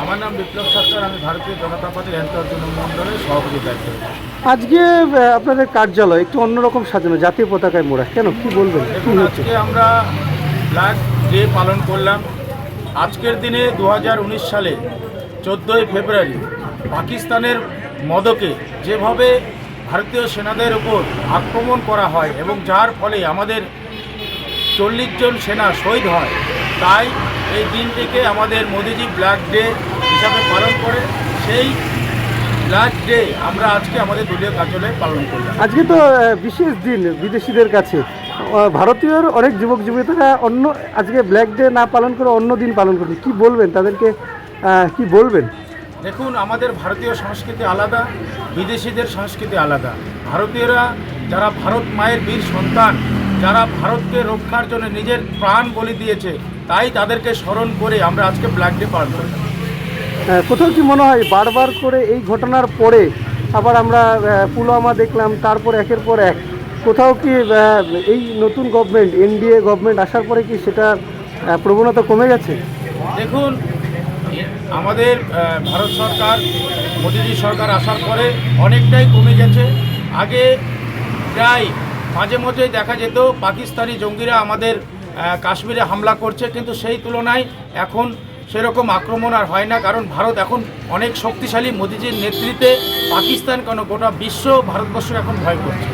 আমার নাম বিপ্লব সরকার, আমি ভারতীয় জনতা পার্টির অন্তর্জন মণ্ডলের সভাপতি দায়িত্ব। আজকে আপনাদের কার্যালয় একটু অন্যরকম সাজানো, জাতীয় পতাকায় মোড়া, কেন কি বলবেন? কি দেখুন, হচ্ছে? আজকে আমরা ফ্ল্যাগ ডে পালন করলাম। আজকের দিনে 2019 সালে 14ই ফেব্রুয়ারি পাকিস্তানের মদকে যেভাবে ভারতীয় সেনাদের উপর আক্রমণ করা হয় এবং যার ফলে আমাদের 40 জন সেনা শহীদ হয়, তাই এই দিনটিকে আমাদের মোদিজি ব্ল্যাক ডে হিসাবে পালন করে। সেই ব্ল্যাক ডে আমরা আজকে আমাদের দলীয় কার্যালয়ে পালন করলাম। আজকে তো বিশেষ দিন বিদেশিদের কাছে। ভারতীয়র অনেক যুবক যুবতীরা আজকে ব্ল্যাক ডে না পালন করে অন্য দিন পালন করছে, কি বলবেন তাদেরকে? কি বলবেন? দেখুন, আমাদের ভারতীয় সংস্কৃতি আলাদা, বিদেশিদের সংস্কৃতি আলাদা। ভারতীয়রা যারা ভারত মায়ের বীর সন্তান, যারা ভারতকে রক্ষার জন্য নিজের প্রাণ বলি দিয়েছে, তাই তাদেরকে স্মরণ করে আমরা আজকে ব্ল্যাক ডে পালন করি। কোথাও কি মনে হয় বারবার করে এই ঘটনার পরে আবার আমরা পুলওয়ামা দেখলাম, তারপর একের পর এক, কোথাও কি এই নতুন গভর্নমেন্ট, এনডিএ গভর্নমেন্ট আসার পরে কি সেটা প্রবণতা কমে গেছে? দেখুন, আমাদের ভারত সরকার, মোদিজি সরকার আসার পরে অনেকটাই কমে গেছে। আগে প্রায় মাঝে মধ্যেই দেখা যেত পাকিস্তানি জঙ্গিরা আমাদের কাশ্মীরে হামলা করছে, কিন্তু সেই তুলনায় এখন সেরকম আক্রমণ আর হয় না, কারণ ভারত এখন অনেক শক্তিশালী। মোদিজির নেতৃত্বে পাকিস্তান কেন গোটা বিশ্ব ভারতবর্ষ এখন ভয় করছে।